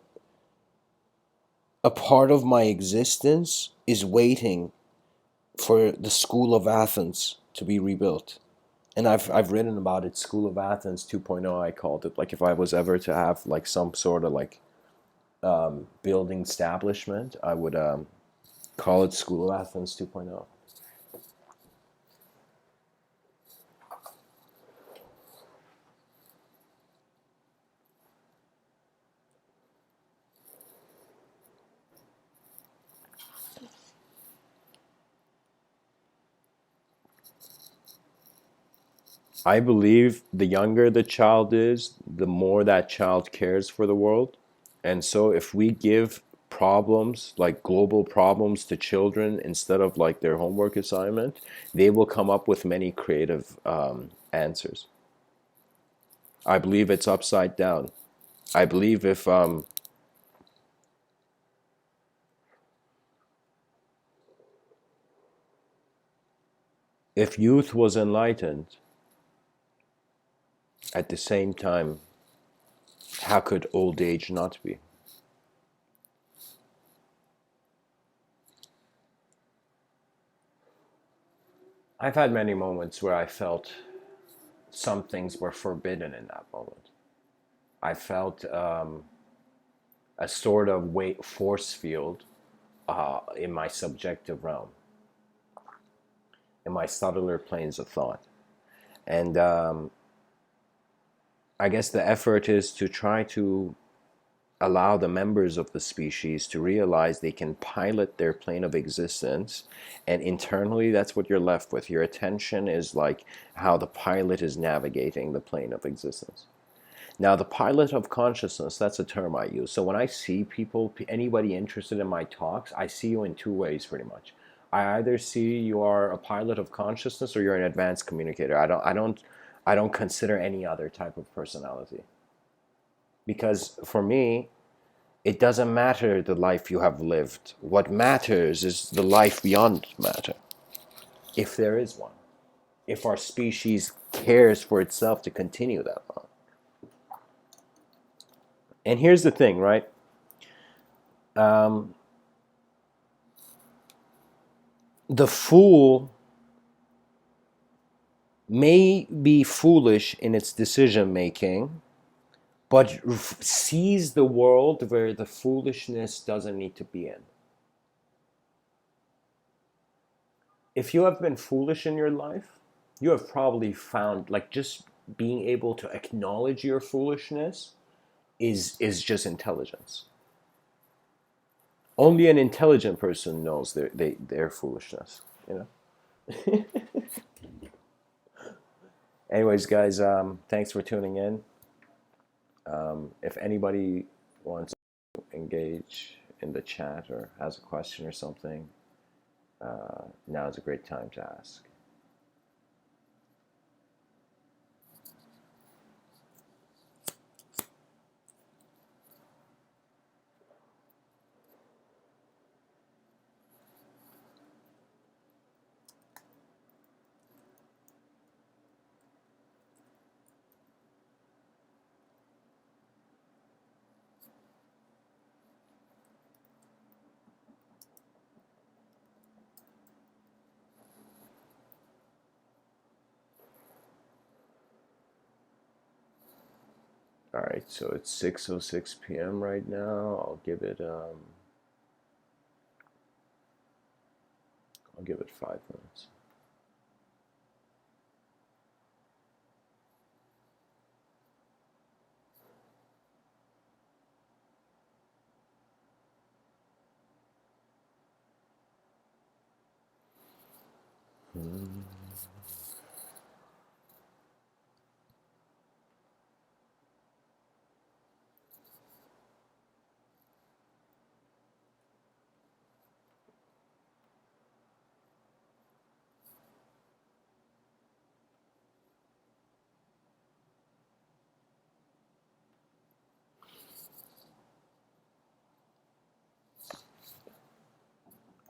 a part of my existence is waiting for the School of Athens to be rebuilt. And I've written about it, School of Athens 2.0, I called it. Like if I was ever to have like some sort of like building establishment, I would call it School of Athens 2.0. I believe the younger the child is, the more that child cares for the world. And so if we give problems, like global problems, to children instead of like their homework assignment, they will come up with many creative answers. I believe it's upside down. I believe if youth was enlightened at the same time, how could old age not be? I've had many moments where I felt some things were forbidden in that moment. I felt a sort of weight force field in my subjective realm, in my subtler planes of thought. And I guess the effort is to try to allow the members of the species to realize they can pilot their plane of existence, and internally that's what you're left with. Your attention is like how the pilot is navigating the plane of existence. Now, the pilot of consciousness, that's a term I use. So when I see people, anybody interested in my talks, I see you in two ways pretty much. I either see you are a pilot of consciousness or you're an advanced communicator. I don't consider any other type of personality. Because for me, it doesn't matter the life you have lived. What matters is the life beyond matter, if there is one. If our species cares for itself to continue that long. And here's the thing, right? The fool may be foolish in its decision making, but sees the world where the foolishness doesn't need to be in. If you have been foolish in your life, you have probably found, like, just being able to acknowledge your foolishness is just intelligence. Only an intelligent person knows their foolishness, you know. Anyways, guys, thanks for tuning in. If anybody wants to engage in the chat or has a question or something, now is a great time to ask. All right, so it's 6:06 p.m. right now. I'll give it 5 minutes.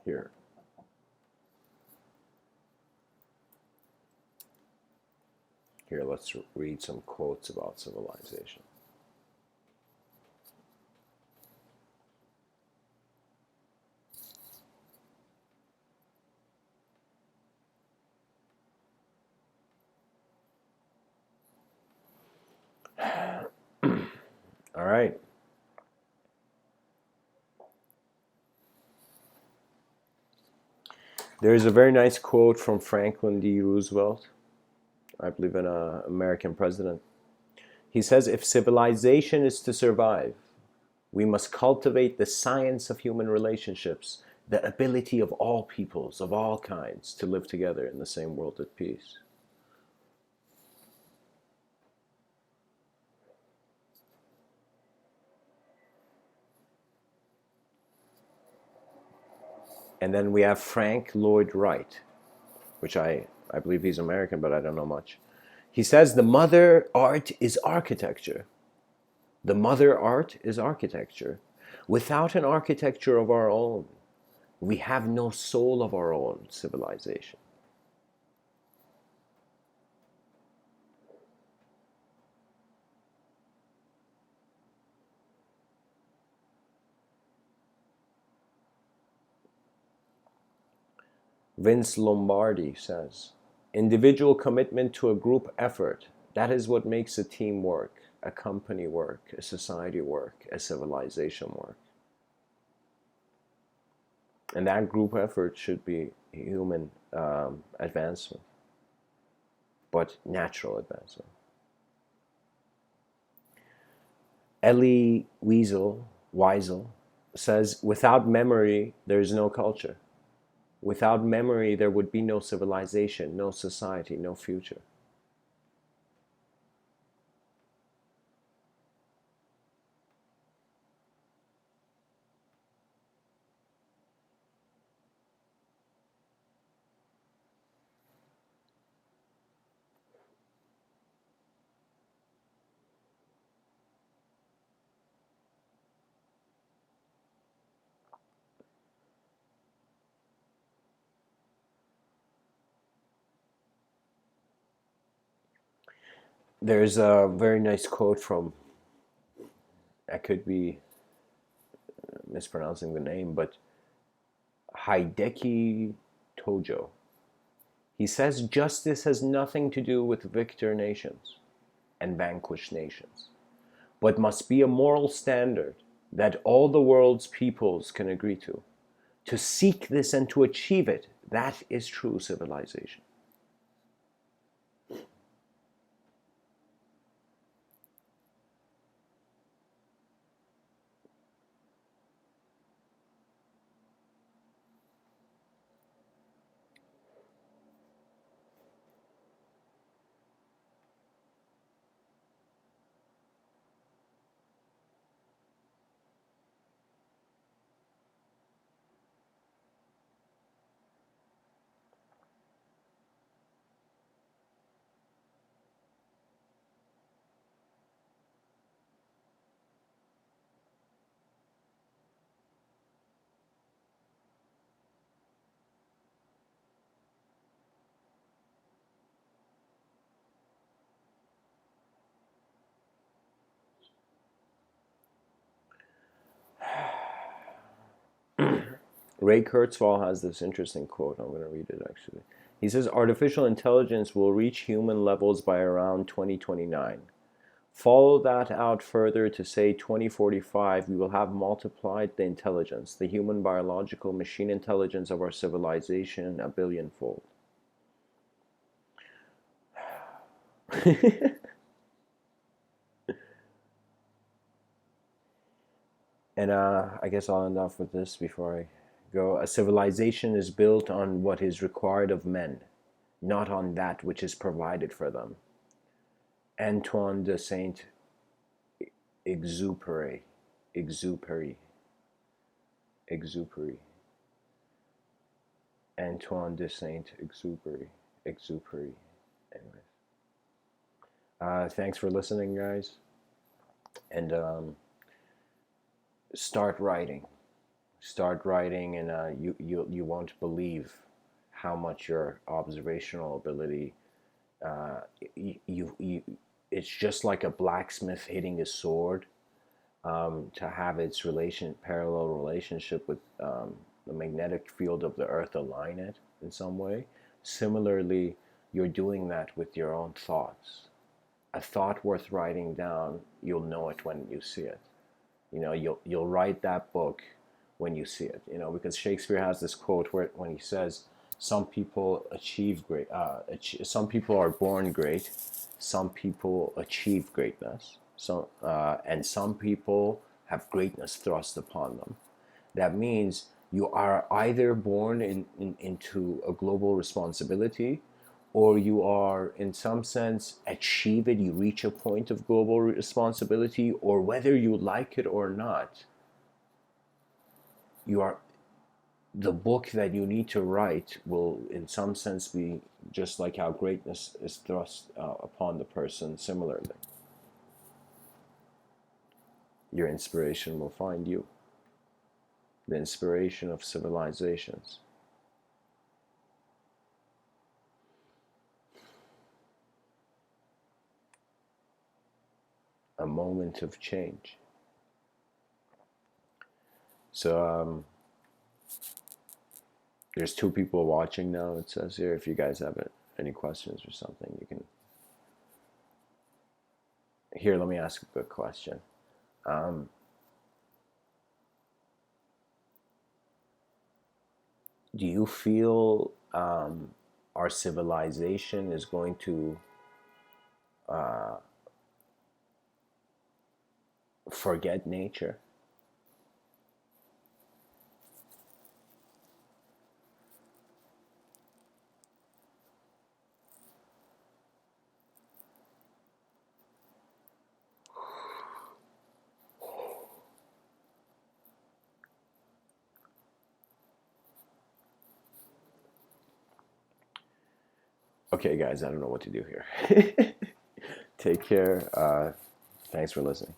Here. Here, let's read some quotes about civilization. All right. There's a very nice quote from Franklin D. Roosevelt, I believe an American president. He says, if civilization is to survive, we must cultivate the science of human relationships, the ability of all peoples, of all kinds, to live together in the same world at peace. And then we have Frank Lloyd Wright, which I believe he's American, but I don't know much. He says, the mother art is architecture. The mother art is architecture. Without an architecture of our own, we have no soul of our own civilization. Vince Lombardi says, individual commitment to a group effort, that is what makes a team work. a company work, a society work, a civilization work. And that group effort should be human advancement, but natural advancement. Elie Wiesel says, without memory, there is no culture. Without memory, there would be no civilization, no society, no future. There's a very nice quote from, I could be mispronouncing the name, but Hideki Tojo. He says justice has nothing to do with victor nations and vanquished nations, but must be a moral standard that all the world's peoples can agree to. To seek this and to achieve it, that is true civilization. Ray Kurzweil has this interesting quote. I'm going to read it actually. He says, artificial intelligence will reach human levels by around 2029. Follow that out further to say 2045, we will have multiplied the intelligence, the human biological machine intelligence of our civilization a billionfold. And I guess I'll end off with this before I go. A civilization is built on what is required of men, not on that which is provided for them. Antoine de Saint-Exupéry. Antoine de Saint-Exupéry. Anyways. Thanks for listening, guys. And start writing. And you won't believe how much your observational ability, it's just like a blacksmith hitting a sword, to have its parallel relationship with the magnetic field of the earth align it in some way. Similarly, you're doing that with your own thoughts. A thought worth writing down, you'll know it when you see it. You'll write that book when you see it. Because Shakespeare has this quote when he says, some people achieve great. Some people are born great. Some people achieve greatness. And some people have greatness thrust upon them. That means you are either born into a global responsibility, or you are, in some sense, achieve it, you reach a point of global responsibility, or whether you like it or not, the book that you need to write will, in some sense, be just like how greatness is thrust upon the person similarly. Your inspiration will find you. The inspiration of civilizations. A moment of change. So there's 2 people watching now, it says here. If you guys have any questions or something, you can Here, let me ask a good question. Do you feel our civilization is going to forget nature? Okay, guys, I don't know what to do here. Take care. Thanks for listening.